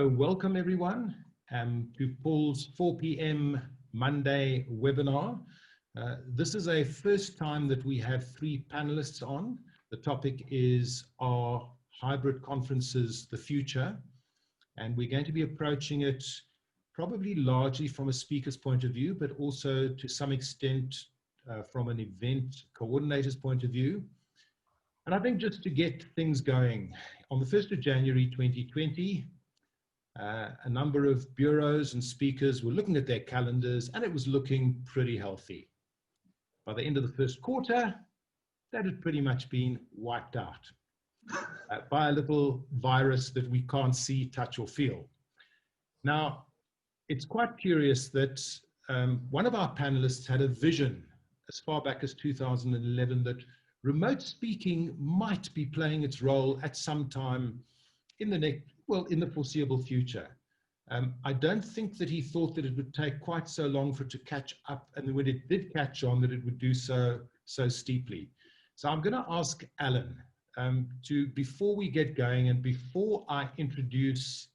So welcome everyone to Paul's 4 p.m. Monday webinar. This is a first time that we have 3 panelists on. The topic is Are Hybrid Conferences the Future? And we're going to be approaching it probably largely from a speaker's point of view, but also to some extent from an event coordinator's point of view. And I think just to get things going, on the 1st of January 2020, a number of bureaus and speakers were looking at their calendars and it was looking pretty healthy. By the end of the first quarter, that had pretty much been wiped out by a little virus that we can't see, touch or feel. Now, it's quite curious that one of our panelists had a vision as far back as 2011 that remote speaking might be playing its role at some time in the foreseeable future. I don't think that he thought that it would take quite so long for it to catch up, and when it did catch on, that it would do so steeply. So I'm going to ask Alan before we get going and before I introduce,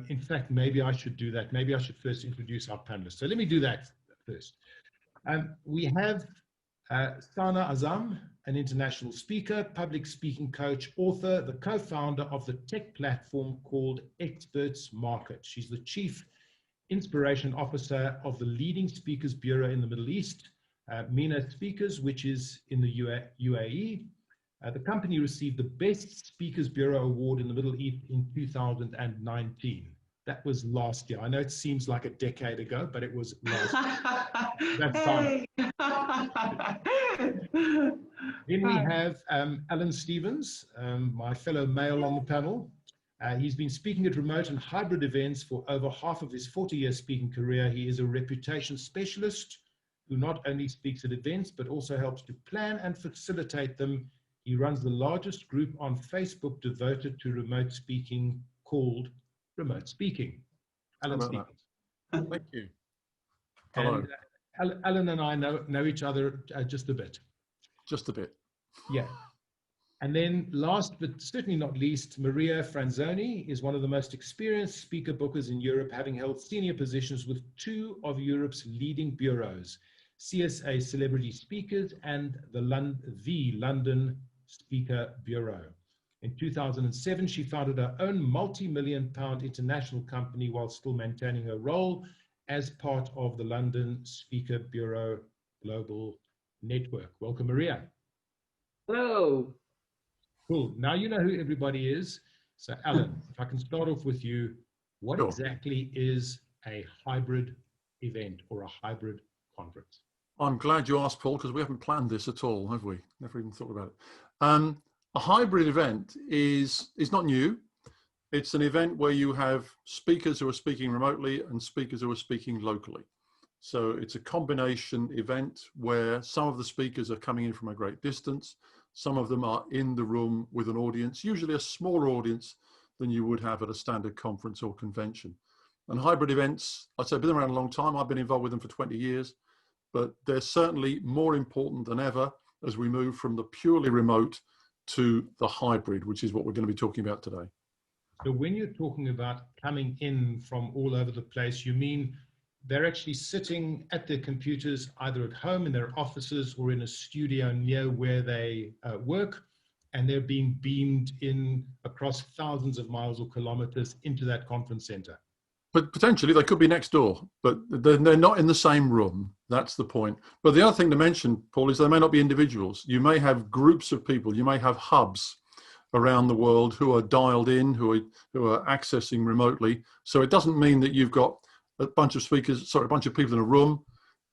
in fact, maybe I should do that. Maybe I should first introduce our panelists. So let me do that first. We have Saana Azzam, an international speaker, public speaking coach, author, the co-founder of the tech platform called Experts Market. She's the chief inspiration officer of the leading speakers bureau in the Middle East, MENA Speakers, which is in the UAE. The company received the Best Speakers Bureau Award in the Middle East in 2019. That was last year. I know it seems like a decade ago, but it was last year. That's fine. Then we have Alan Stevens, my fellow male on the panel. He's been speaking at remote and hybrid events for over half of his 40-year speaking career. He is a reputation specialist who not only speaks at events, but also helps to plan and facilitate them. He runs the largest group on Facebook devoted to remote speaking called Remote Speaking. Alan Stevens. Thank you. Hello. And, Alan and I know each other just a bit. Just a bit. Yeah. And then last but certainly not least, Maria Franzoni is one of the most experienced speaker bookers in Europe, having held senior positions with 2 of Europe's leading bureaus, CSA Celebrity Speakers and the London Speaker Bureau. In 2007, she founded her own multi-million-pound international company while still maintaining her role as part of the London Speaker Bureau Global Network. Welcome, Maria. Hello. Cool. Now you know who everybody is. So, Alan, if I can start off with you, what exactly is a hybrid event or a hybrid conference? I'm glad you asked, Paul, because we haven't planned this at all, have we? Never even thought about it. A hybrid event is not new. It's an event where you have speakers who are speaking remotely and speakers who are speaking locally. So it's a combination event where some of the speakers are coming in from a great distance. Some of them are in the room with an audience, usually a smaller audience than you would have at a standard conference or convention. And hybrid events, I'd say, have been around a long time. I've been involved with them for 20 years, but they're certainly more important than ever as we move from the purely remote to the hybrid, which is what we're going to be talking about today. So when you're talking about coming in from all over the place, you mean they're actually sitting at their computers, either at home in their offices or in a studio near where they work, and they're being beamed in across thousands of miles or kilometers into that conference center? But potentially they could be next door, but they're not in the same room. That's the point. But the other thing to mention, Paul, is they may not be individuals. You may have groups of people. You may have hubs around the world who are dialed in, who are accessing remotely. So it doesn't mean that you've got a bunch of a bunch of people in a room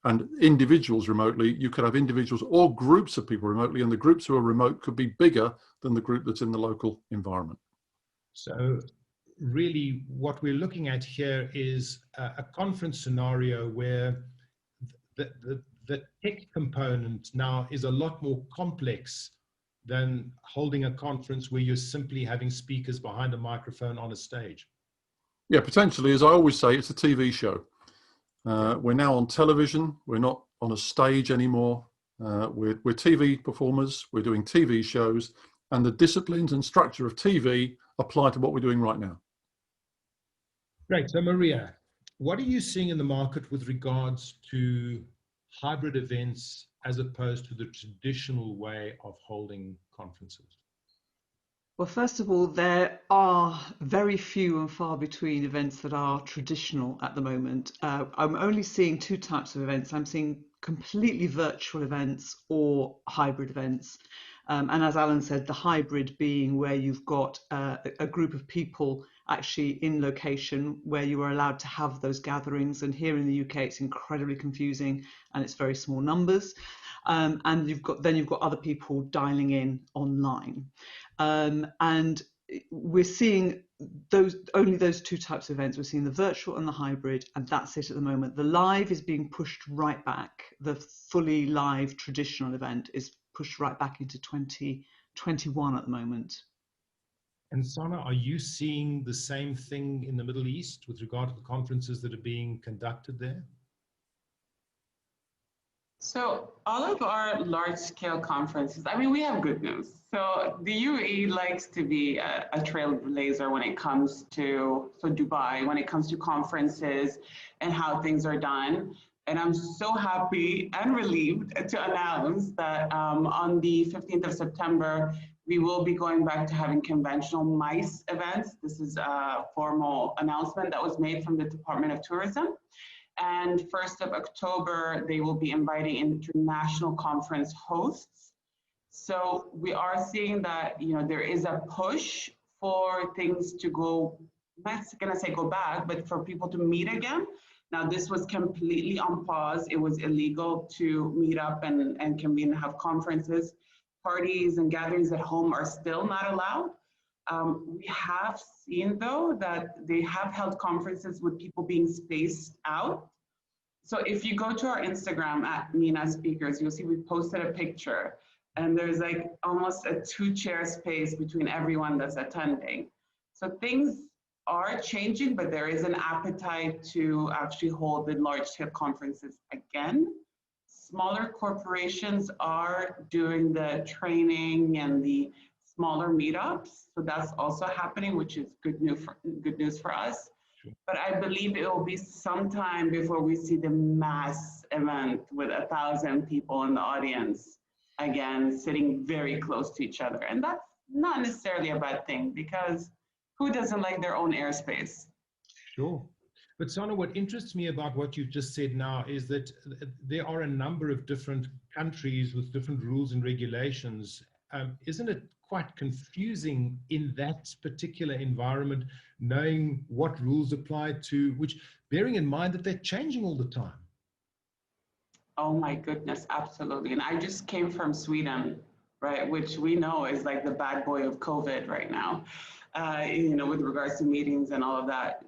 and individuals remotely. You could have individuals or groups of people remotely, and the groups who are remote could be bigger than the group that's in the local environment. So really what we're looking at here is a conference scenario where the tech component now is a lot more complex than holding a conference where you're simply having speakers behind a microphone on a stage. Yeah, potentially. As I always say, it's a TV show. We're now on television. We're not on a stage anymore. We're TV performers. We're doing TV shows, and the disciplines and structure of TV apply to what we're doing right now. Great. So Maria, what are you seeing in the market with regards to hybrid events as opposed to the traditional way of holding conferences? Well, first of all, there are very few and far between events that are traditional at the moment. I'm only seeing two types of events. I'm seeing completely virtual events or hybrid events. And as Alan said, the hybrid being where you've got a group of people actually in location where you are allowed to have those gatherings. And here in the UK, it's incredibly confusing and it's very small numbers. And you've got other people dialing in online. And we're seeing only those two types of events. We're seeing the virtual and the hybrid, and that's it at the moment. The live is being pushed right back. The fully live traditional event is pushed right back into 2021 at the moment. And Saana, are you seeing the same thing in the Middle East with regard to the conferences that are being conducted there? So all of our large-scale conferences, I mean, we have good news. So the UAE likes to be a trailblazer when it comes to, so Dubai, when it comes to conferences and how things are done. And I'm so happy and relieved to announce that on the 15th of September, we will be going back to having conventional MICE events. This is a formal announcement that was made from the Department of Tourism. And 1st of October, they will be inviting international conference hosts. So we are seeing that, you know, there is a push for things to go, I'm not gonna say go back, but for people to meet again. Now, this was completely on pause. It was illegal to meet up and convene and have conferences. Parties and gatherings at home are still not allowed. We have seen, though, that they have held conferences with people being spaced out. So if you go to our Instagram at Mina Speakers, you'll see we posted a picture, and there's like almost a 2-chair space between everyone that's attending. So things are changing, but there is an appetite to actually hold the large-scale conferences again. Smaller corporations are doing the training and the smaller meetups, so that's also happening, which is good news for us. But I believe it will be some time before we see the mass event with 1,000 people in the audience, again, sitting very close to each other. And that's not necessarily a bad thing, because who doesn't like their own airspace? Sure. But Saana, what interests me about what you've just said now is that there are a number of different countries with different rules and regulations. Isn't it quite confusing in that particular environment, knowing what rules apply to which, bearing in mind that they're changing all the time? Oh my goodness, absolutely. And I just came from Sweden, right, which we know is like the bad boy of COVID right now, you know, with regards to meetings and all of that.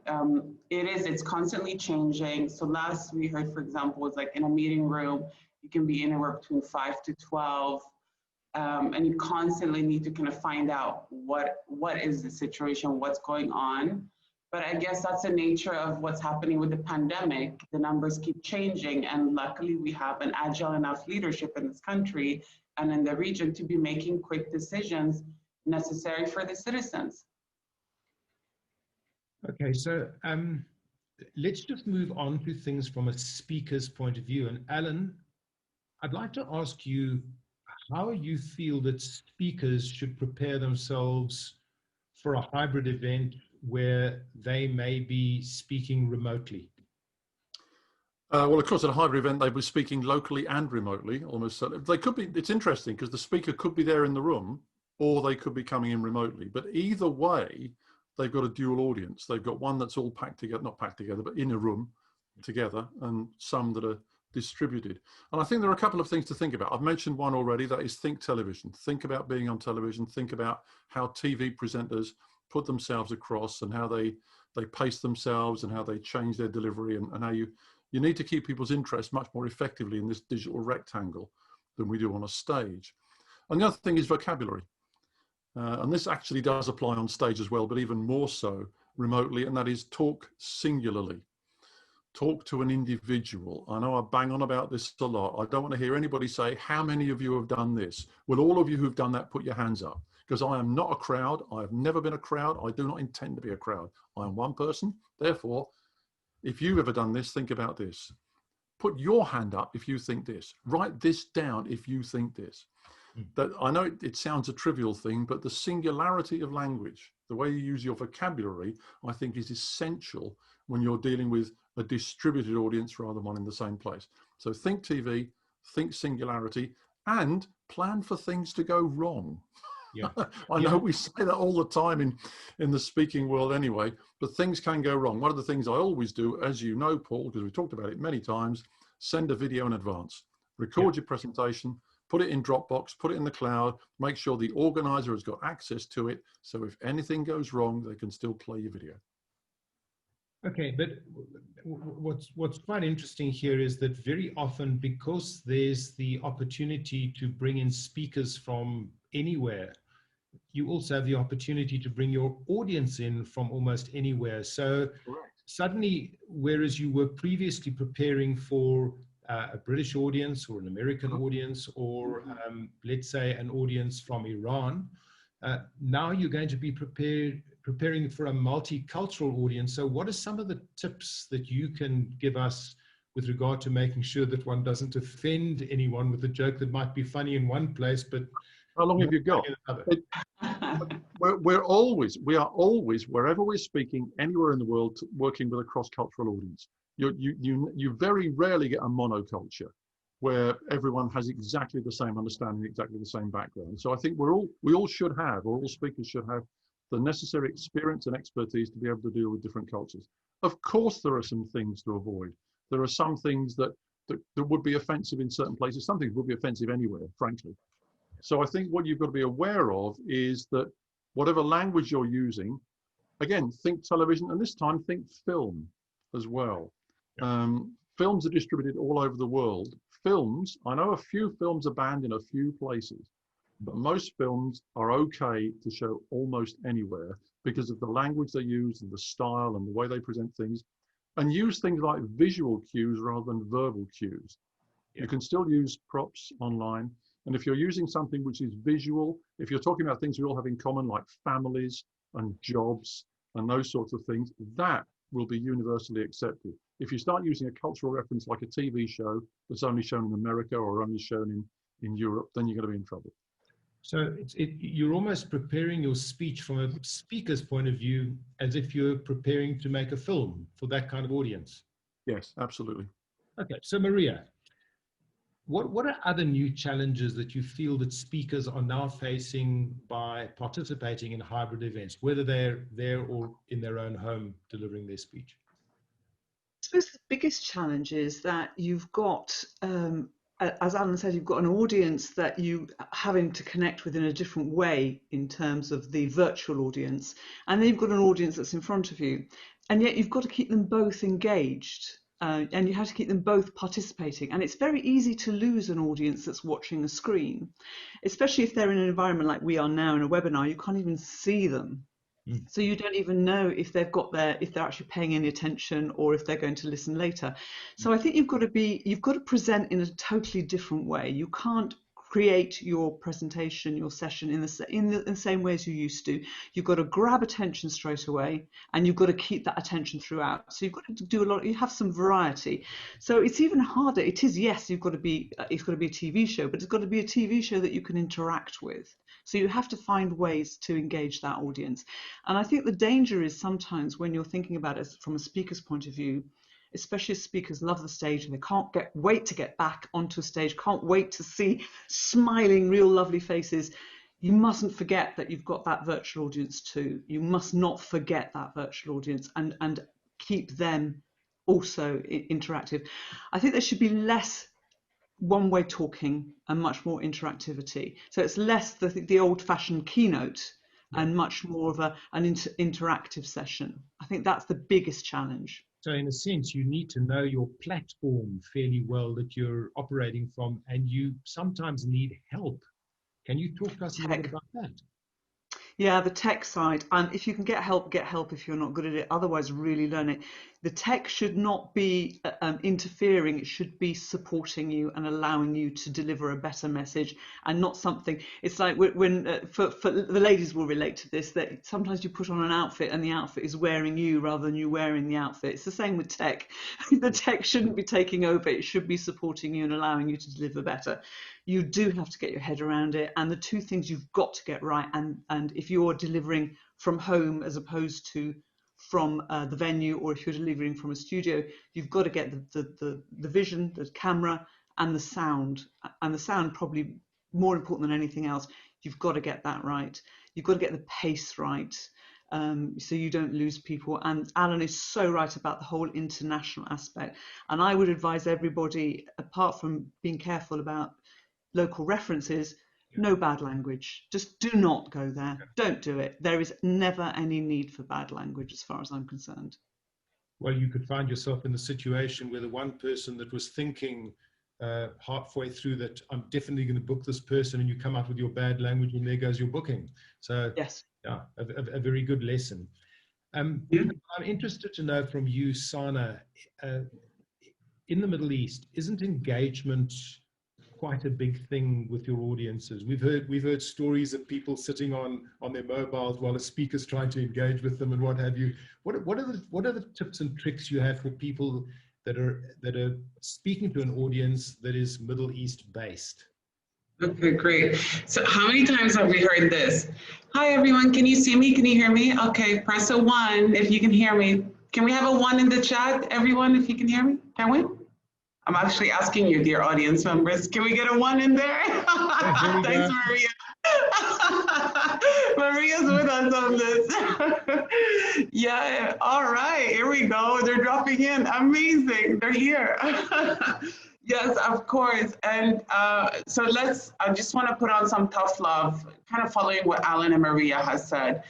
It's constantly changing. So last we heard, for example, was like in a meeting room, you can be anywhere between 5 to 12. And you constantly need to kind of find out what is the situation, what's going on. But I guess that's the nature of what's happening with the pandemic. The numbers keep changing, and luckily we have an agile enough leadership in this country and in the region to be making quick decisions necessary for the citizens. Okay, so let's just move on to things from a speaker's point of view. And Alan, I'd like to ask you how you feel that speakers should prepare themselves for a hybrid event where they may be speaking remotely. Well, of course, at a hybrid event, they were speaking locally and remotely, almost. They could be, it's interesting because the speaker could be there in the room or they could be coming in remotely. But either way, they've got a dual audience. They've got one that's all packed together, not packed together, but in a room together, and some that are distributed. And I think there are a couple of things to think about. I've mentioned one already, that is think television. Think about being on television. Think about how TV presenters put themselves across and how they pace themselves and how they change their delivery, and how you need to keep people's interest much more effectively in this digital rectangle than we do on a stage. And the other thing is vocabulary. And this actually does apply on stage as well, but even more so remotely, and that is talk singularly. Talk to an individual. I know I bang on about this a lot. I don't want to hear anybody say, how many of you have done this? Well, all of you who've done that, put your hands up. because I am not a crowd. I have never been a crowd. I do not intend to be a crowd. I am one person. Therefore, if you've ever done this, think about this. Put your hand up if you think this. Write this down if you think this. That I know it sounds a trivial thing, but the singularity of language, the way you use your vocabulary, I think is essential when you're dealing with a distributed audience rather than one in the same place. So think TV, think singularity, and plan for things to go wrong. Yeah. I know we say that all the time in the speaking world anyway, but things can go wrong. One of the things I always do, as you know, Paul, because we've talked about it many times, send a video in advance. Record your presentation, put it in Dropbox, put it in the cloud, make sure the organizer has got access to it. So if anything goes wrong, they can still play your video. Okay, but what's quite interesting here is that very often, because there's the opportunity to bring in speakers from anywhere, you also have the opportunity to bring your audience in from almost anywhere. So suddenly, whereas you were previously preparing for a British audience or an American audience, or let's say an audience from Iran, now you're going to be preparing for a multicultural audience. So what are some of the tips that you can give us with regard to making sure that one doesn't offend anyone with a joke that might be funny in one place, but how long have you got? We are always, wherever we're speaking, anywhere in the world, working with a cross-cultural audience. You very rarely get a monoculture where everyone has exactly the same understanding, exactly the same background. So I think we all should have, or all speakers should have, the necessary experience and expertise to be able to deal with different cultures. Of course, there are some things to avoid. There are some things that would be offensive in certain places. Some things would be offensive anywhere, frankly. So I think what you've got to be aware of is that whatever language you're using, again, think television, and this time think film as well. Films are distributed all over the world. Films, I know a few films are banned in a few places, but most films are okay to show almost anywhere because of the language they use and the style and the way they present things, and use things like visual cues rather than verbal cues. You can still use props online. And if you're using something which is visual, if you're talking about things we all have in common, like families and jobs and those sorts of things, that will be universally accepted. If you start using a cultural reference like a TV show that's only shown in America or only shown in Europe, then you're going to be in trouble. So you're almost preparing your speech from a speaker's point of view as if you're preparing to make a film for that kind of audience. Yes, absolutely. Okay, so Maria, what are other new challenges that you feel that speakers are now facing by participating in hybrid events, whether they're there or in their own home delivering their speech? I suppose the biggest challenge is that you've got, as Alan said, you've got an audience that you having to connect with in a different way in terms of the virtual audience, and then you've got an audience that's in front of you, and yet you've got to keep them both engaged. And you have to keep them both participating. And it's very easy to lose an audience that's watching a screen, especially if they're in an environment like we are now in a webinar. You can't even see them. So you don't even know if they've if they're actually paying any attention or if they're going to listen later. So I think you've got to present in a totally different way. You can't create your presentation, your session in the same way as you used to. You've got to grab attention straight away, and you've got to keep that attention throughout. So you've got to do a lot. You have some variety. So it's even harder. It is, yes, it's got to be a TV show, but it's got to be a TV show that you can interact with. So you have to find ways to engage that audience. And I think the danger is sometimes when you're thinking about it from a speaker's point of view, especially as speakers love the stage and they can't wait to get back onto a stage, can't wait to see smiling, real lovely faces. You mustn't forget that you've got that virtual audience too. You must not forget that virtual audience and keep them also interactive. I think there should be less one-way talking and much more interactivity. So it's less the old-fashioned keynote and much more of an interactive session. I think that's the biggest challenge. So in a sense, you need to know your platform fairly well that you're operating from, and you sometimes need help. Can you talk to us a little bit about that? Yeah, the tech side. And if you can get help if you're not good at it. Otherwise, really learn it. The tech should not be interfering. It should be supporting you and allowing you to deliver a better message, and not something. It's like when for the ladies will relate to this, that sometimes you put on an outfit and the outfit is wearing you rather than you wearing the outfit. It's the same with tech. The tech shouldn't be taking over. It should be supporting you and allowing you to deliver better. You do have to get your head around it, and the two things you've got to get right. And if you're delivering from home as opposed to from the venue, or if you're delivering from a studio, you've got to get the vision, the camera, and the sound. And the sound probably more important than anything else. You've got to get that right. You've got to get the pace right, so you don't lose people. And Alan is so right about the whole international aspect. And I would advise everybody, apart from being careful about local references, no bad language. Just do not go there. Don't do it. There is never any need for bad language as far as I'm concerned. Well, you could find yourself in the situation where the one person that was thinking halfway through that I'm definitely going to book this person, and you come out with your bad language, and there goes your booking. So yes, yeah, a very good lesson. I'm interested to know from you, Saana, in the Middle East, isn't engagement quite a big thing with your audiences? We've heard stories of people sitting on their mobiles while a speaker's trying to engage with them and what have you. What are the tips and tricks you have for people that are speaking to an audience that is Middle East based? Okay, great. So how many times have we heard this? Hi everyone, can you see me? Can you hear me? Okay, press a 1 if you can hear me. Can we have a 1 in the chat, everyone, if you can hear me? Can we? I'm actually asking you, dear audience members, can we get a 1 in there? Thanks, Maria. Maria's with us on this. Yeah, all right, here we go. They're dropping in. Amazing, they're here. Yes, of course. And so I just want to put on some tough love, kind of following what Alan and Maria has said.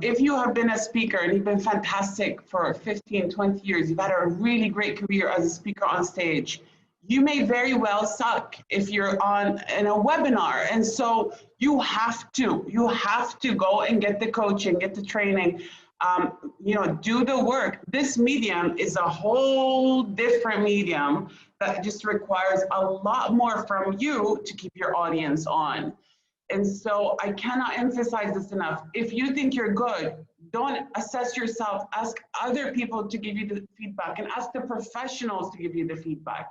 If you have been a speaker and you've been fantastic for 15, 20 years, you've had a really great career as a speaker on stage, you may very well suck if you're in a webinar. And so you have to go and get the coaching, get the training, do the work. This medium is a whole different medium that just requires a lot more from you to keep your audience on. And so I cannot emphasize this enough. If you think you're good, don't assess yourself. Ask other people to give you the feedback, and ask the professionals to give you the feedback.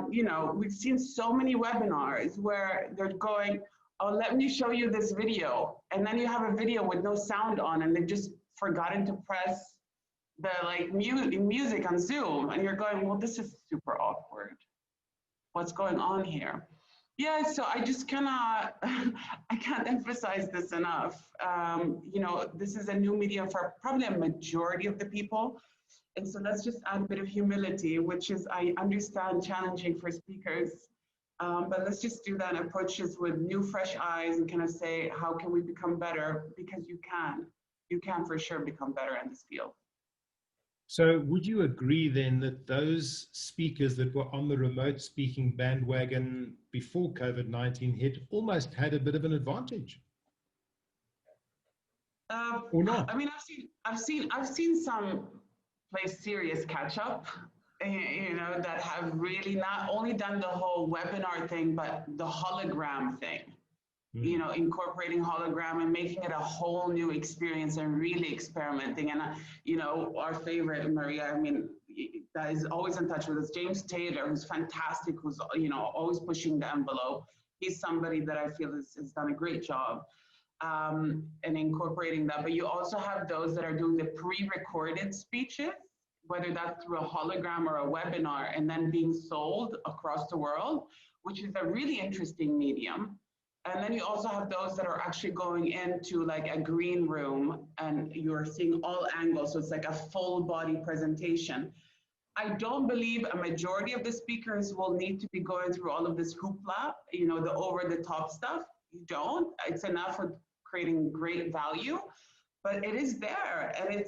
We've seen so many webinars where they're going, oh, let me show you this video. And then you have a video with no sound on, and they've just forgotten to press the music on Zoom. And you're going, well, this is super awkward. What's going on here? Yeah, so I just I can't emphasize this enough. This is a new medium for probably a majority of the people. And so let's just add a bit of humility, which is, I understand, challenging for speakers. But let's just do that and approach this with new, fresh eyes and kind of say, how can we become better? Because you can for sure become better in this field. So would you agree then that those speakers that were on the remote speaking bandwagon before COVID-19 hit almost had a bit of an advantage? Or not? I mean, I've seen some play serious catch up, that have really not only done the whole webinar thing, but the hologram thing. Incorporating hologram and making it a whole new experience and really experimenting. And, our favorite, Maria, I mean, that is always in touch with us, James Taylor, who's fantastic, who's, always pushing the envelope. He's somebody that I feel has done a great job in incorporating that. But you also have those that are doing the pre-recorded speeches, whether that's through a hologram or a webinar, and then being sold across the world, which is a really interesting medium. And then you also have those that are actually going into like a green room and you're seeing all angles. So it's like a full body presentation. I don't believe a majority of the speakers will need to be going through all of this hoopla, the over the top stuff. You don't. It's enough for creating great value, but it is there, and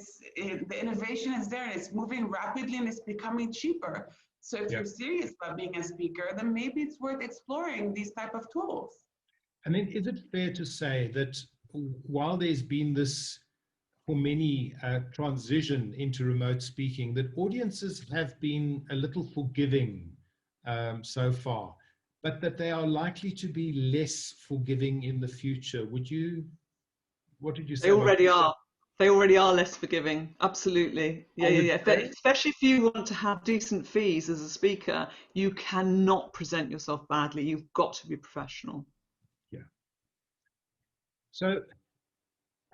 the innovation is there, and it's moving rapidly, and it's becoming cheaper. So if you're serious about being a speaker, then maybe it's worth exploring these type of tools. I mean, is it fair to say that while there's been this for many transition into remote speaking, that audiences have been a little forgiving so far, but that they are likely to be less forgiving in the future. What did you say? They already are. They already are less forgiving. Absolutely. Yeah. Especially if you want to have decent fees as a speaker, you cannot present yourself badly. You've got to be professional. Yeah. So,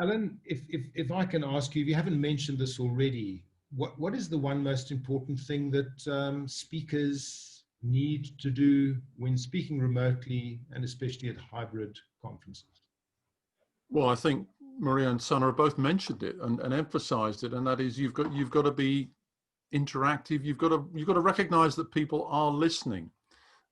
Alan, if I can ask you, if you haven't mentioned this already, what is the one most important thing that speakers need to do when speaking remotely, and especially at hybrid conferences? Well, I think Maria and Saana have both mentioned it and emphasized it, and that is you've got to be interactive. You've got to recognize that people are listening.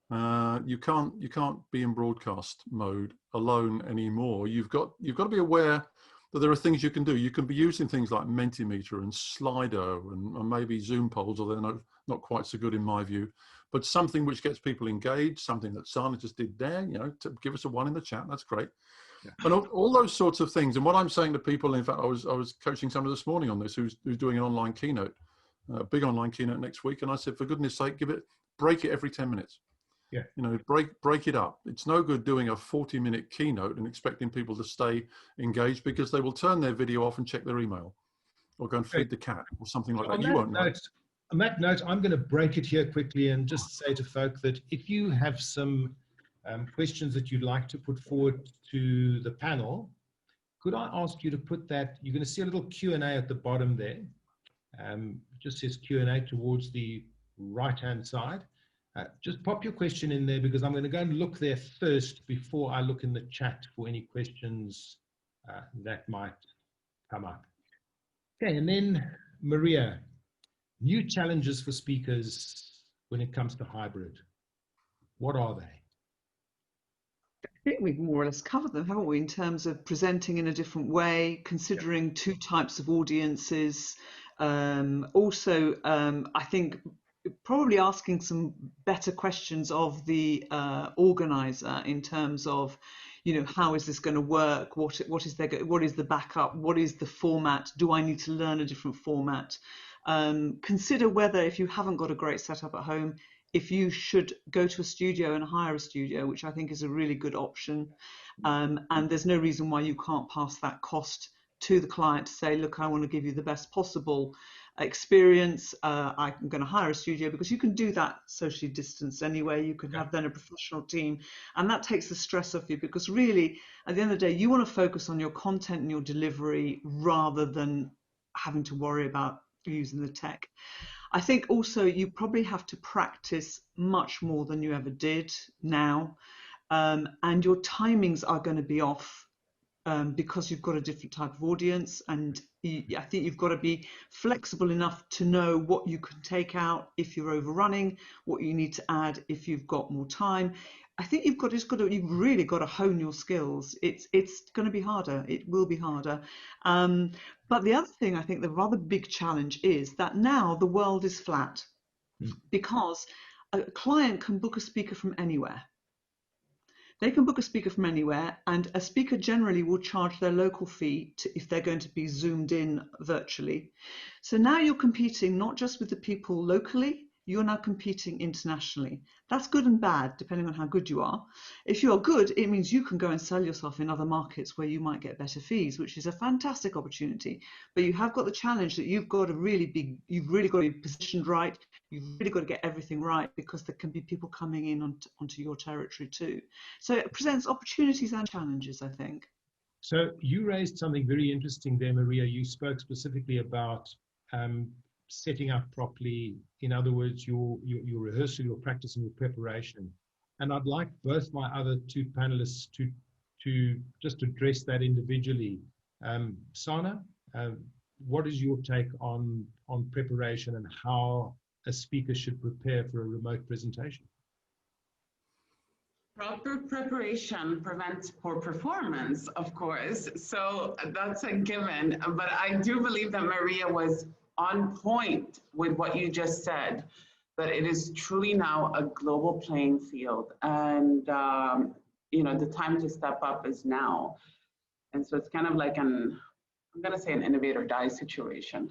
You can't be in broadcast mode alone anymore. You've got to be aware that there are things you can do. You can be using things like Mentimeter and Slido and maybe Zoom polls, although they're not quite so good in my view. But something which gets people engaged, something that Saana just did there, to give us a 1 in the chat, that's great. Yeah. And all those sorts of things. And what I'm saying to people, in fact, I was coaching someone this morning on this who's doing an online keynote, a big online keynote next week. And I said, for goodness sake, break it every 10 minutes. Yeah. Break it up. It's no good doing a 40-minute keynote and expecting people to stay engaged, because they will turn their video off and check their email or go and feed the cat or something like that. You won't know. On that note, I'm going to break it here quickly and just say to folk that if you have some questions that you'd like to put forward to the panel, could I ask you to put that? You're going to see a little Q&A at the bottom there. It just says Q&A towards the right-hand side. Just pop your question in there, because I'm going to go and look there first before I look in the chat for any questions that might come up. Okay, and then Maria, new challenges for speakers when it comes to hybrid. What are they? I think we've more or less covered them, haven't we, in terms of presenting in a different way, considering two types of audiences. Also, I think probably asking some better questions of the organizer in terms of, how is this going to work? What is the backup? What is the format? Do I need to learn a different format? Consider whether, if you haven't got a great setup at home, if you should go to a studio and hire a studio, which I think is a really good option. And there's no reason why you can't pass that cost to the client to say, look, I want to give you the best possible experience. I'm going to hire a studio, because you can do that socially distanced anyway. You can have then a professional team, and that takes the stress off you, because really at the end of the day, you want to focus on your content and your delivery rather than having to worry about using the tech. I think also you probably have to practice much more than you ever did now, and your timings are going to be off because you've got a different type of audience, and I think you've got to be flexible enough to know what you can take out if you're overrunning, what you need to add if you've got more time. I think you've really got to hone your skills. It's going to be harder. It will be harder. But the other thing, I think the rather big challenge is that now the world is flat, because a client can book a speaker from anywhere. They can book a speaker from anywhere, and a speaker generally will charge their local fee if they're going to be zoomed in virtually. So now you're competing not just with the people locally, you're now competing internationally. That's good and bad, depending on how good you are. If you are good, it means you can go and sell yourself in other markets where you might get better fees, which is a fantastic opportunity. But you have got the challenge that you've got to you've really got to be positioned right. You've really got to get everything right, because there can be people coming in onto your territory too. So it presents opportunities and challenges, I think. So you raised something very interesting there, Maria. You spoke specifically about setting up properly. In other words, your rehearsal, your practice, and your preparation. And I'd like both my other two panelists to just address that individually. Saana, what is your take on preparation and how a speaker should prepare for a remote presentation? Proper preparation prevents poor performance, of course. So that's a given. But I do believe that Maria was on point with what you just said, that it is truly now a global playing field, and the time to step up is now. And so it's kind of like an I'm going to say an innovate or die situation.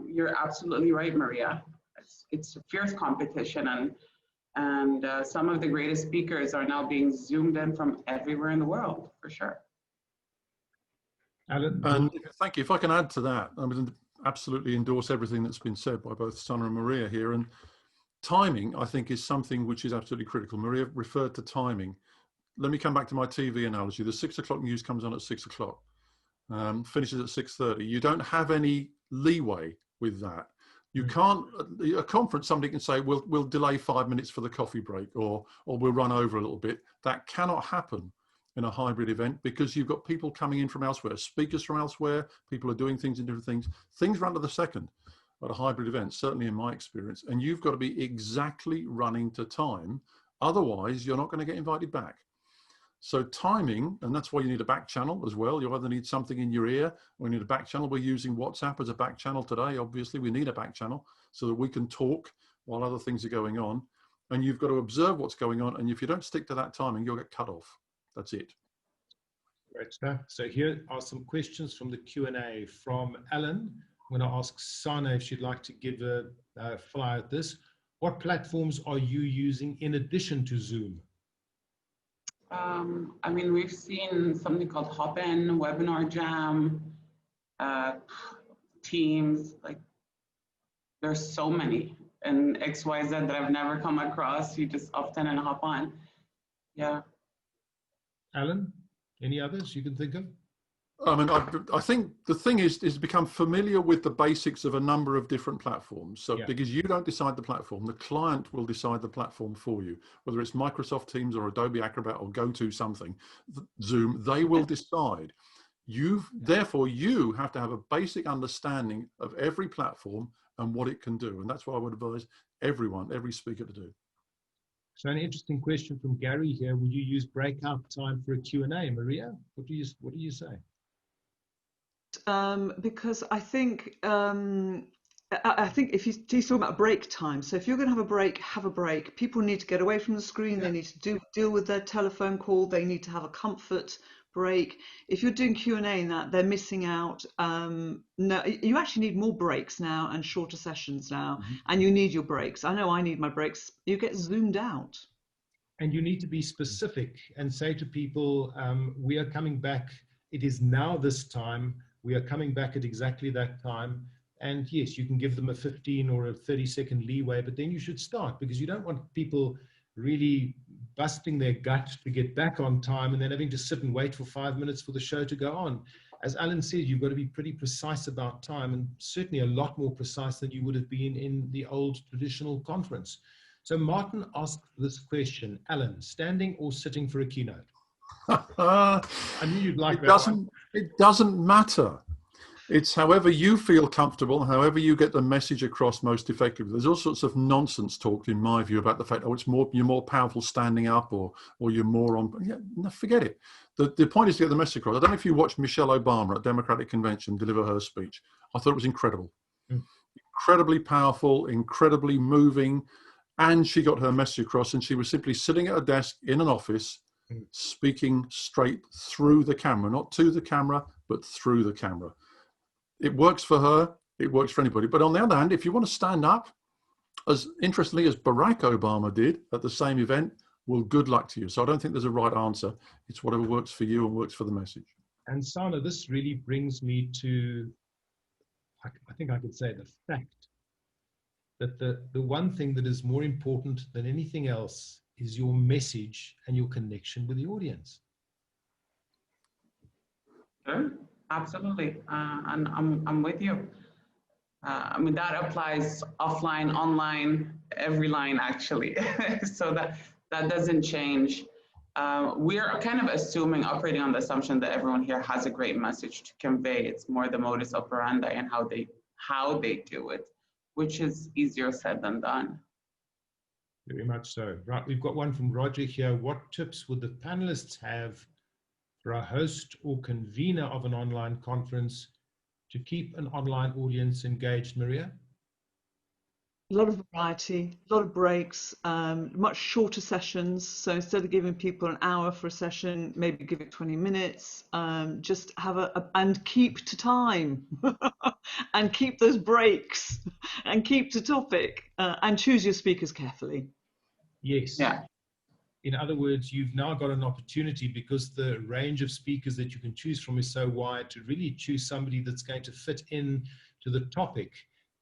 You're absolutely right, Maria. It's a fierce competition, and some of the greatest speakers are now being zoomed in from everywhere in the world, for sure. Alan? And thank you. If I can add to that, I would absolutely endorse everything that's been said by both Saana and Maria here. And timing, I think, is something which is absolutely critical. Maria referred to timing. Let me come back to my TV analogy. The 6 o'clock news comes on at 6 o'clock, finishes at 6:30. You don't have any leeway with that. You can't, a conference, somebody can say, we'll delay 5 minutes for the coffee break, or we'll run over a little bit. That cannot happen in a hybrid event, because you've got people coming in from elsewhere, speakers from elsewhere, people are doing things in different things. Things run to the second at a hybrid event, certainly in my experience, and you've got to be exactly running to time. Otherwise, you're not going to get invited back. So timing, and that's why you need a back channel as well. You either need something in your ear or you need a back channel. We're using WhatsApp as a back channel today. Obviously, we need a back channel so that we can talk while other things are going on. And you've got to observe what's going on. And if you don't stick to that timing, you'll get cut off. That's it. Great stuff. So here are some questions from the Q&A from Alan. I'm going to ask Saana if she'd like to give a fly at this. What platforms are you using in addition to Zoom? I mean, we've seen something called Hop-In, Webinar Jam, Teams, like there's so many, and XYZ that I've never come across. You just opt in and hop on. Yeah. Alan, any others you can think of? I mean, I think the thing is become familiar with the basics of a number of different platforms. So because you don't decide the platform, the client will decide the platform for you, whether it's Microsoft Teams or Adobe Acrobat or GoTo something, Zoom, they will decide. Therefore, you have to have a basic understanding of every platform and what it can do. And that's what I would advise everyone, every speaker to do. So an interesting question from Gary here. Would you use breakout time for a Q&A, Maria? What do you say? Because I think if he's talking about break time, so if you're going to have a break. People need to get away from the screen. They need to deal with their telephone call. They need to have a comfort break. If you're doing Q&A in that, they're missing out. No, you actually need more breaks now and shorter sessions now, and you need your breaks. I know I need my breaks. You get zoomed out. And you need to be specific and say to people, we are coming back. It is now this time. We are coming back at exactly that time. And yes, you can give them a 15 or a 30-second leeway, but then you should start, because you don't want people really busting their gut to get back on time and then having to sit and wait for 5 minutes for the show to go on. As Alan said, you've got to be pretty precise about time, and certainly a lot more precise than you would have been in the old traditional conference. So Martin asked this question: Alan, standing or sitting for a keynote? I knew you'd like that. It doesn't matter. It's however you feel comfortable, however you get the message across most effectively. There's all sorts of nonsense talk, in my view, about the fact, you're more powerful standing up, or you're more on. Yeah, no, forget it. The point is to get the message across. I don't know if you watched Michelle Obama at Democratic Convention deliver her speech. I thought it was incredible, incredibly powerful, incredibly moving, and she got her message across. And she was simply sitting at a desk in an office, speaking straight through the camera, not to the camera, but through the camera. It works for her, it works for anybody. But on the other hand, if you want to stand up, as interestingly as Barack Obama did at the same event, well, good luck to you. So I don't think there's a right answer. It's whatever works for you and works for the message. And Saana, this really brings me to, I think I could say, the fact that the one thing that is more important than anything else is your message and your connection with the audience. Sure, absolutely, and I'm with you. I mean, that applies offline, online, every line actually. So that doesn't change. We're kind of operating on the assumption that everyone here has a great message to convey. It's more the modus operandi and how they do it, which is easier said than done. Very much so. Right, we've got one from Roger here. What tips would the panelists have for a host or convener of an online conference to keep an online audience engaged, Maria? A lot of variety, a lot of breaks, much shorter sessions. So instead of giving people an hour for a session, maybe give it 20 minutes. Just have and keep to time, and keep those breaks, and keep to topic, and choose your speakers carefully. Yes. Yeah. In other words, you've now got an opportunity, because the range of speakers that you can choose from is so wide, to really choose somebody that's going to fit in to the topic.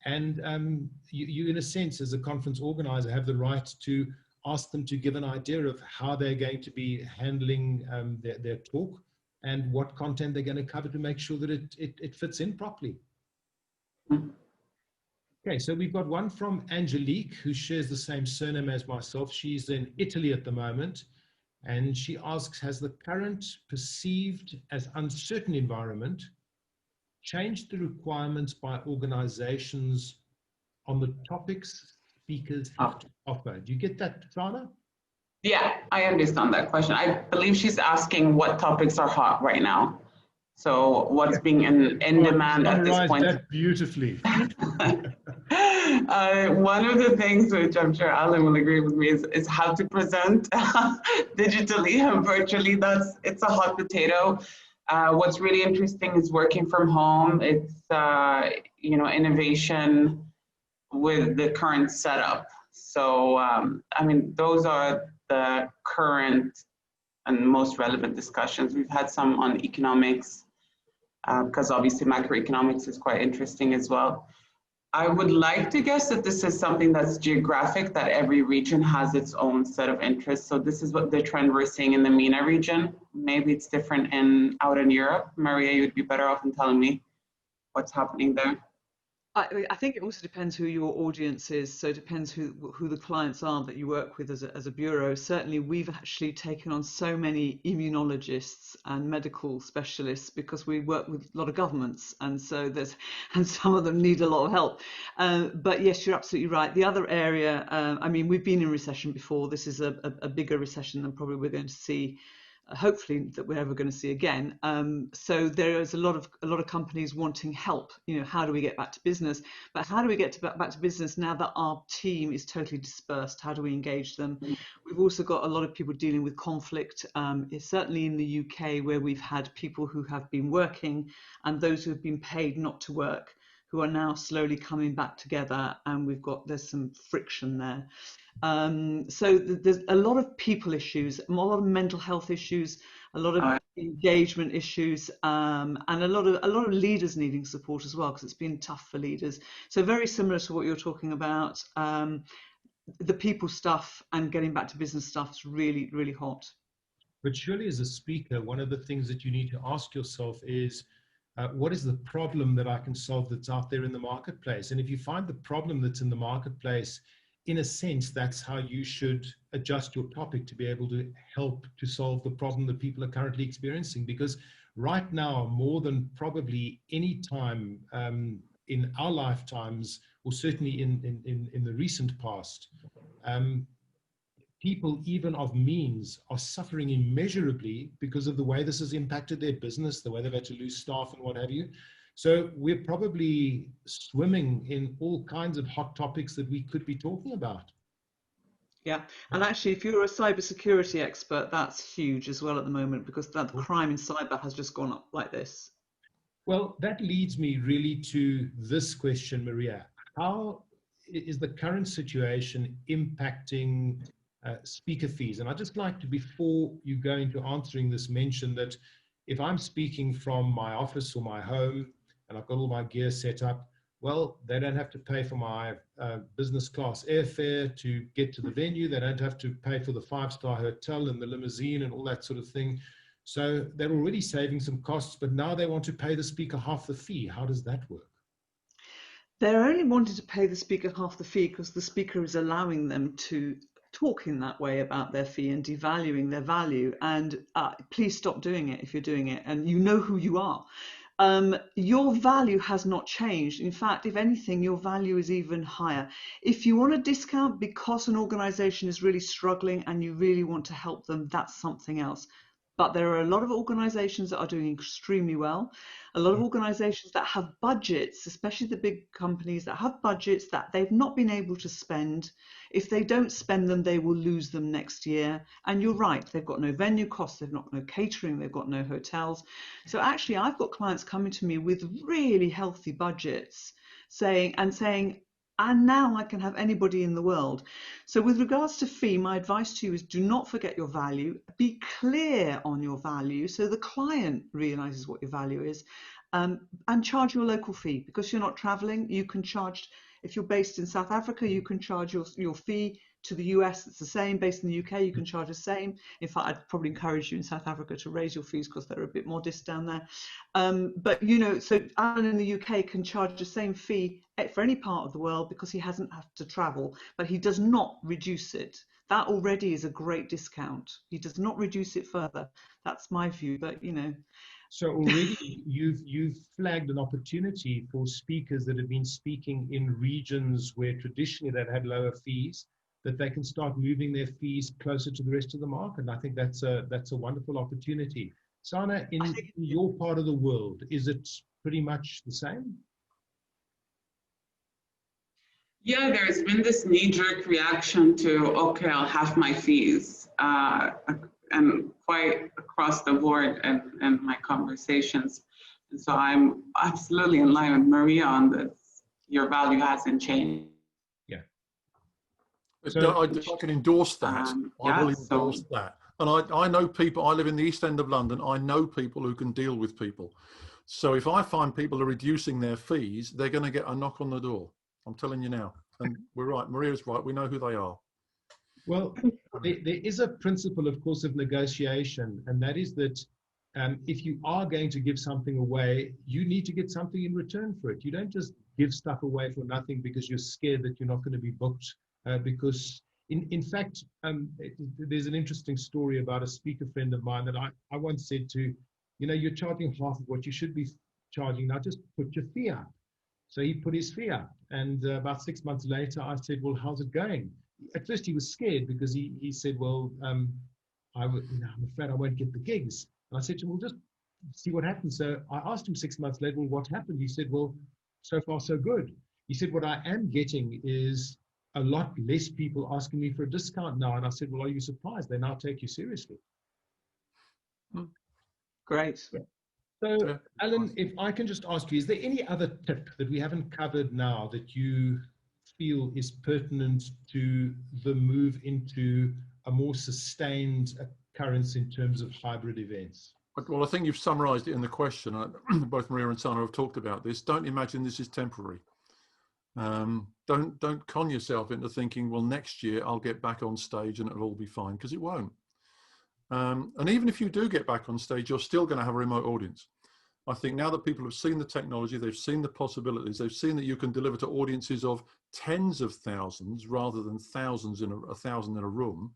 And you, in a sense, as a conference organizer, have the right to ask them to give an idea of how they're going to be handling their talk and what content they're going to cover, to make sure that it fits in properly. Okay, so we've got one from Angelique, who shares the same surname as myself. She's in Italy at the moment, and she asks, has the current perceived as uncertain environment changed the requirements by organizations on the topics speakers have to offer? Do you get that, Saana? Yeah, I understand that question. I believe she's asking what topics are hot right now. So what's being in demand at this point? That beautifully. One of the things which I'm sure Alan will agree with me is how to present digitally and virtually. It's a hot potato. What's really interesting is working from home. It's innovation with the current setup. So I mean, those are the current and most relevant discussions. We've had some on economics, because obviously macroeconomics is quite interesting as well. I would like to guess that this is something that's geographic, that every region has its own set of interests. So this is what the trend we're seeing in the MENA region. Maybe it's different out in Europe. Maria, you'd be better off in telling me what's happening there. I think it also depends who your audience is. So it depends who the clients are that you work with as a bureau. Certainly, we've actually taken on so many immunologists and medical specialists because we work with a lot of governments, and so some of them need a lot of help. But yes, you're absolutely right. The other area, I mean, we've been in recession before. This is a bigger recession than probably we're going to see. Hopefully that we're ever going to see again. So there is a lot of companies wanting help. How do we get back to business? But how do we get back to business now that our team is totally dispersed? How do we engage them? We've also got a lot of people dealing with conflict. It's certainly in the UK, where we've had people who have been working and those who have been paid not to work, who are now slowly coming back together, and there's some friction there. So there's a lot of people issues, a lot of mental health issues, a lot of engagement issues, and a lot of leaders needing support as well, because it's been tough for leaders. So very similar to what you're talking about. The people stuff and getting back to business stuff is really, really hot. But surely, as a speaker, one of the things that you need to ask yourself is, what is the problem that I can solve that's out there in the marketplace? And if you find the problem that's in the marketplace, in a sense, that's how you should adjust your topic to be able to help to solve the problem that people are currently experiencing. Because right now, more than probably any time in our lifetimes, or certainly in the recent past, people even of means are suffering immeasurably because of the way this has impacted their business, the way they've had to lose staff and what have you. So we're probably swimming in all kinds of hot topics that we could be talking about. Yeah, and actually, if you're a cybersecurity expert, that's huge as well at the moment, because the crime in cyber has just gone up like this. Well, that leads me really to this question, Maria. How is the current situation impacting speaker fees? And I'd just like to, before you go into answering this, mention that if I'm speaking from my office or my home and I've got all my gear set up, well, they don't have to pay for my business class airfare to get to the venue. They don't have to pay for the 5-star hotel and the limousine and all that sort of thing. So they're already saving some costs, but now they want to pay the speaker half the fee. How does that work? They're only wanting to pay the speaker half the fee because the speaker is allowing them to talk in that way about their fee and devaluing their value. And please stop doing it if you're doing it, and you know who you are. Your value has not changed. In fact, if anything, your value is even higher. If you want a discount because an organization is really struggling and you really want to help them, that's something else. but there are a lot of organizations that are doing extremely well. A lot of organizations that have budgets, especially the big companies that have budgets that they've not been able to spend. If they don't spend them, they will lose them next year. And you're right, they've got no venue costs, they've got no catering, they've got no hotels. So actually, I've got clients coming to me with really healthy budgets saying, and now I can have anybody in the world. So with regards to fee, my advice to you is do not forget your value. Be clear on your value so the client realizes what your value is, and charge your local fee. Because you're not traveling, you can charge, if you're based in South Africa, you can charge your fee. To the US, it's the same. Based in the UK, you can charge the same. In fact, I'd probably encourage you in South Africa to raise your fees because they're a bit modest down there. But, you know, so Alan in the UK can charge the same fee for any part of the world because he hasn't had to travel, but he does not reduce it. That already is a great discount. He does not reduce it further. That's my view, but, you know. So already you've flagged an opportunity for speakers that have been speaking in regions where traditionally they've had lower fees, that they can start moving their fees closer to the rest of the market. And I think that's a wonderful opportunity. Saana, in your part of the world, is it pretty much the same? Yeah, there's been this knee-jerk reaction to, okay, I'll have my fees, and quite across the board in my conversations. And so I'm absolutely in line with Maria on this. Your value hasn't changed. So, I can endorse that. I will endorse that. And I know people, I live in the East End of London, I know people who can deal with people. So if I find people are reducing their fees, they're going to get a knock on the door. I'm telling you now. And we're right, Maria's right, we know who they are. Well, there is a principle, of course, of negotiation, and that is that if you are going to give something away, you need to get something in return for it. You don't just give stuff away for nothing because you're scared that you're not going to be booked. Because in fact, there's an interesting story about a speaker friend of mine that I once said to, you know, you're charging half of what you should be charging, now just put your fee up. So he put his fee up, and about 6 months later I said, well, how's it going? At first he was scared because he said, well, I'm afraid I won't get the gigs. And I said to him, well, just see what happens. So I asked him 6 months later, well, what happened? He said, well, so far so good. He said, what I am getting is a lot less people asking me for a discount now. And I said, well, are you surprised? They now take you seriously. Great. Yeah. So, Alan, if I can just ask you, is there any other tip that we haven't covered now that you feel is pertinent to the move into a more sustained occurrence in terms of hybrid events? Well, I think you've summarized it in the question. Both Maria and Saana have talked about this. Don't imagine this is temporary. Don't con yourself into thinking, well, next year I'll get back on stage and it'll all be fine, because it won't. And even if you do get back on stage, you're still going to have a remote audience. I think now that people have seen the technology, they've seen the possibilities, they've seen that you can deliver to audiences of tens of thousands rather than thousands in a thousand in a room,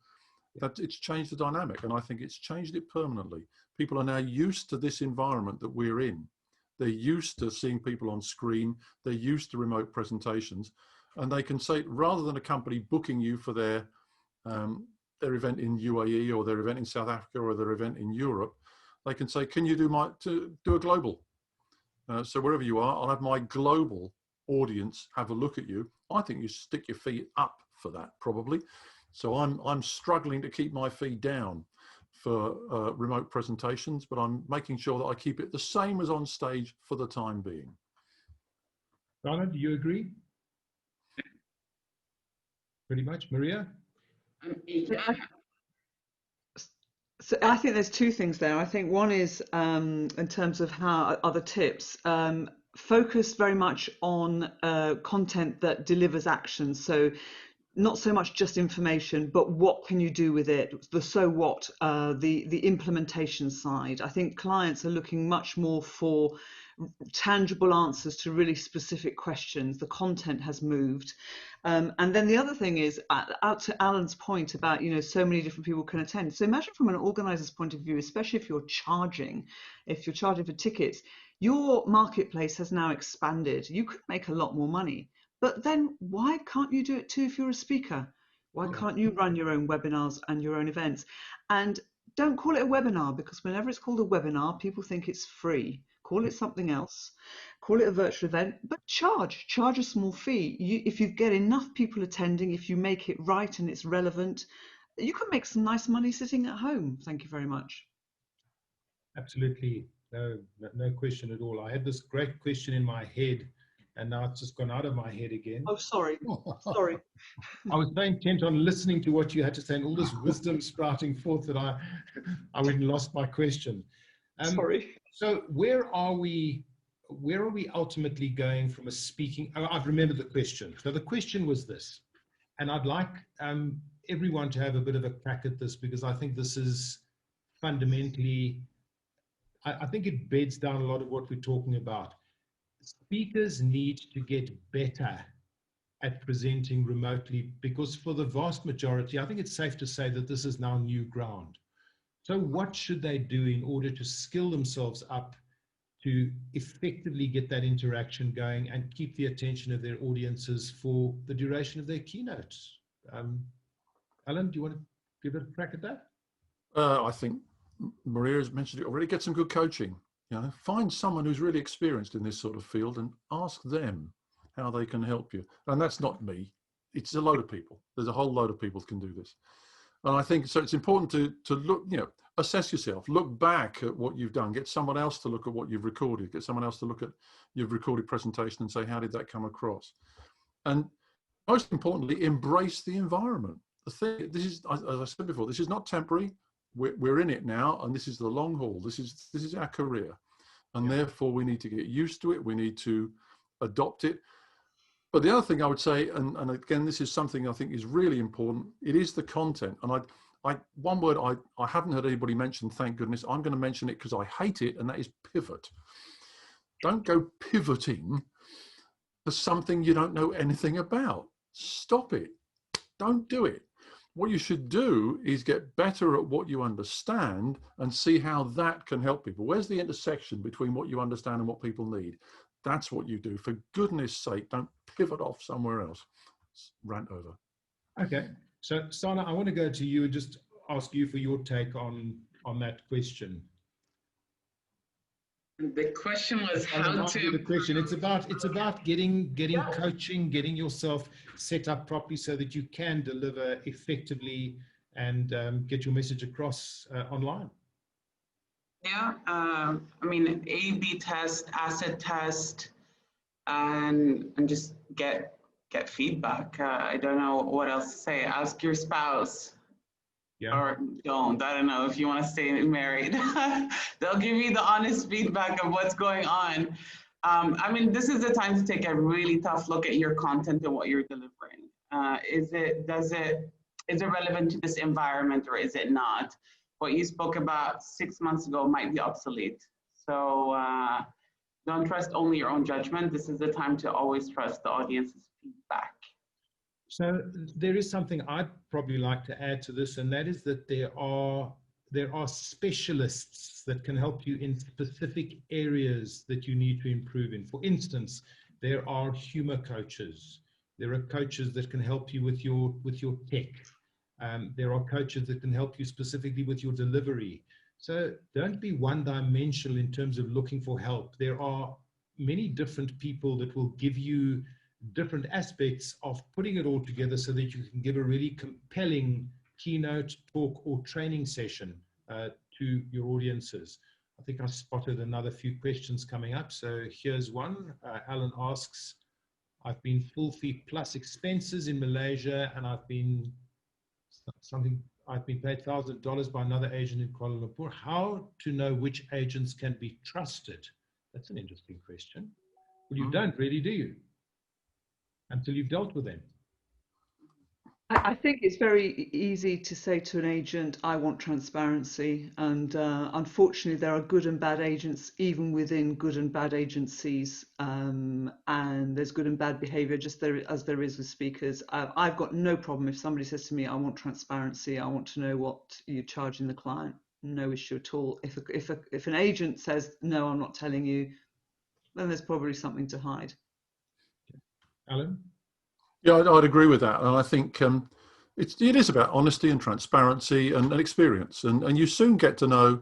that it's changed the dynamic. And I think it's changed it permanently. People are now used to this environment that we're in. They're used to seeing people on screen. They're used to remote presentations, and they can say, rather than a company booking you for their event in UAE or their event in South Africa or their event in Europe, they can say, can you do a global? So wherever you are, I'll have my global audience have a look at you. I think you stick your feet up for that, probably. So I'm struggling to keep my feet down for remote presentations, but I'm making sure that I keep it the same as on stage for the time being. Saana, do you agree? Pretty much. Maria? Yeah. So I think there's two things there. I think one is in terms of how other tips, focus very much on content that delivers action. So not so much just information, but what can you do with it? The so what, the implementation side. I think clients are looking much more for tangible answers to really specific questions. The content has moved. And then the other thing is, out to Alan's point about, you know, so many different people can attend. So imagine from an organizer's point of view, especially if you're charging for tickets, your marketplace has now expanded. You could make a lot more money. But then why can't you do it too if you're a speaker? Why can't you run your own webinars and your own events? And don't call it a webinar, because whenever it's called a webinar, people think it's free. Call it something else, call it a virtual event, but charge a small fee. If you get enough people attending, if you make it right and it's relevant, you can make some nice money sitting at home. Thank you very much. Absolutely, no question at all. I had this great question in my head, and now it's just gone out of my head again. Oh, sorry. Sorry. I was so intent on listening to what you had to say and all this wisdom sprouting forth that I went and lost my question. Sorry. So where are we ultimately going from a speaking? I've remembered the question. So the question was this, and I'd like everyone to have a bit of a crack at this, because I think this is fundamentally, I think it beds down a lot of what we're talking about. Speakers need to get better at presenting remotely, because for the vast majority, I think it's safe to say that this is now new ground. So what should they do in order to skill themselves up to effectively get that interaction going and keep the attention of their audiences for the duration of their keynotes? Alan, do you want to give it a crack at that? I think Maria has mentioned it already. Get some good coaching. You know, find someone who's really experienced in this sort of field and ask them how they can help you. And that's not me. It's a load of people. There's a whole load of people who can do this. And I think so. It's important to look, assess yourself, look back at what you've done, get someone else to look at what you've recorded, get someone else to look at your recorded presentation and say, how did that come across? And most importantly, embrace the environment. The thing, this is, as I said before, this is not temporary. We're in it now, and this is the long haul. This is our career, and therefore we need to get used to it. We need to adopt it. But the other thing I would say, and again, this is something I think is really important, it is the content. And one word I haven't heard anybody mention, thank goodness. I'm going to mention it because I hate it, and that is pivot. Don't go pivoting for something you don't know anything about. Stop it. Don't do it. What you should do is get better at what you understand and see how that can help people. Where's the intersection between what you understand and what people need? That's what you do. For goodness sake, don't pivot off somewhere else. Rant over. Okay. So, Saana, I want to go to you and just ask you for your take on that question. The question was how to. The question. It's about getting coaching, getting yourself set up properly so that you can deliver effectively and get your message across online. Yeah, I mean, A/B test, asset test, and just get feedback. I don't know what else to say. Ask your spouse. Yeah. Or don't. I don't know if you want to stay married. They'll give you the honest feedback of what's going on. I mean, this is the time to take a really tough look at your content and what you're delivering. Is it relevant to this environment, or is it not? What you spoke about 6 months ago might be obsolete. So don't trust only your own judgment. This is the time to always trust the audience's feedback. So there is something I'd probably like to add to this, and that is that there are specialists that can help you in specific areas that you need to improve in. For instance, there are humor coaches. There are coaches that can help you with your tech. There are coaches that can help you specifically with your delivery. So don't be one-dimensional in terms of looking for help. There are many different people that will give you different aspects of putting it all together so that you can give a really compelling keynote, talk, or training session to your audiences. I think I spotted another few questions coming up. So here's one. Alan asks, I've been full fee plus expenses in Malaysia, and I've been paid $1,000 by another agent in Kuala Lumpur. How to know which agents can be trusted? That's an interesting question. Well, you don't really, do you? Until you've dealt with them. I think it's very easy to say to an agent, I want transparency. And unfortunately, there are good and bad agents, even within good and bad agencies. And there's good and bad behavior, just as there is with speakers. I've got no problem if somebody says to me, I want transparency. I want to know what you're charging the client. No issue at all. If an agent says, no, I'm not telling you, then there's probably something to hide. Alan? Yeah, I'd agree with that. And I think it is about honesty and transparency and experience, and you soon get to know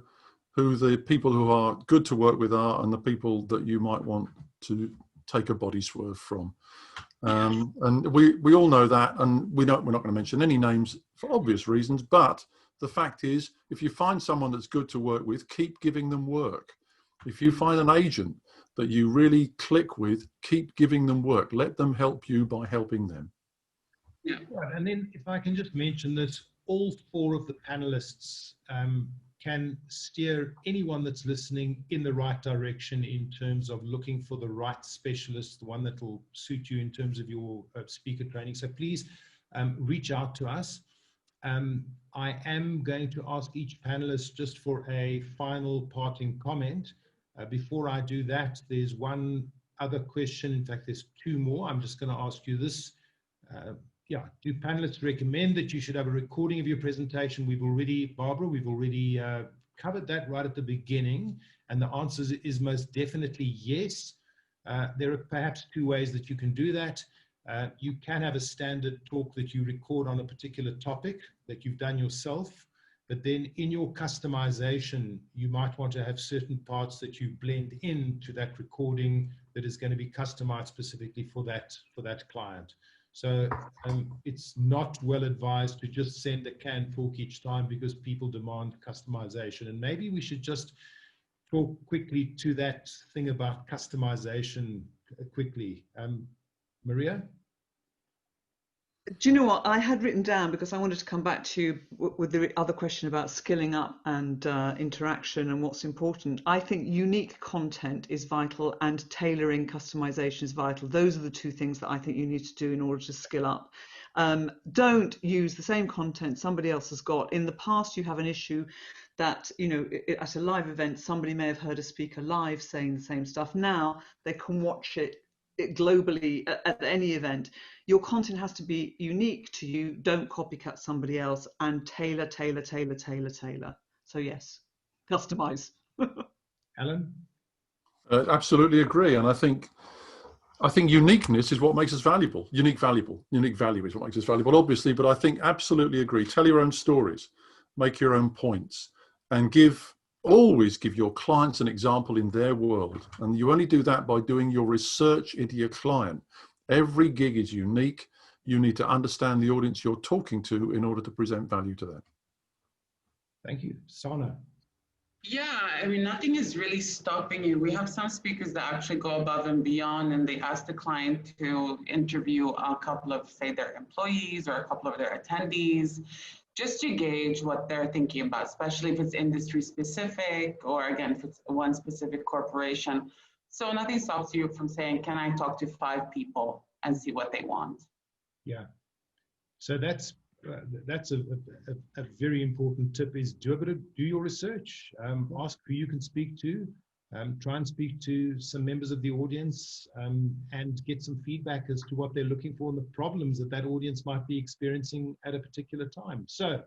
who the people who are good to work with are and the people that you might want to take a body swerve from. And we all know that, and we're not going to mention any names for obvious reasons, but the fact is, if you find someone that's good to work with, keep giving them work. If you find an agent that you really click with, keep giving them work. Let them help you by helping them. Yeah. And then if I can just mention that all four of the panelists can steer anyone that's listening in the right direction in terms of looking for the right specialist, the one that will suit you in terms of your speaker training. So please reach out to us. I am going to ask each panelist just for a final parting comment. Before I do that, there's one other question. In fact, there's two more. I'm just going to ask you this. Do panelists recommend that you should have a recording of your presentation? Barbara, we've already covered that right at the beginning, and the answer is most definitely yes. There are perhaps two ways that you can do that. You can have a standard talk that you record on a particular topic that you've done yourself, but then in your customization, you might want to have certain parts that you blend into that recording that is going to be customized specifically for that client. So it's not well advised to just send a canned talk each time because people demand customization. And maybe we should just talk quickly to that thing about customization quickly. Maria? Do you know what I had written down, because I wanted to come back to you with the other question about skilling up and interaction and what's important. I think unique content is vital and tailoring customization is vital. Those are the two things that I think you need to do in order to skill up. Don't use the same content somebody else has got. In the past, you have an issue that, you know, at a live event, somebody may have heard a speaker live saying the same stuff. Now they can watch it globally at any event. Your content has to be unique to you. Don't copycat somebody else, and tailor. So yes, customize. Alan? Absolutely agree. And I think uniqueness is what makes us valuable. Unique value is what makes us valuable, obviously, but I think absolutely agree. Tell your own stories, make your own points, and always give your clients an example in their world. And you only do that by doing your research into your client. Every gig is unique. You need to understand the audience you're talking to in order to present value to them. Thank you. Saana? Yeah, I mean, nothing is really stopping you. We have some speakers that actually go above and beyond, and they ask the client to interview a couple of, say, their employees or a couple of their attendees, just to gauge what they're thinking about, especially if it's industry specific, or again, if it's one specific corporation. So nothing stops you from saying, can I talk to 5 people and see what they want? Yeah. So that's a very important tip, is do your research. Ask who you can speak to. Try and speak to some members of the audience and get some feedback as to what they're looking for and the problems that audience might be experiencing at a particular time. So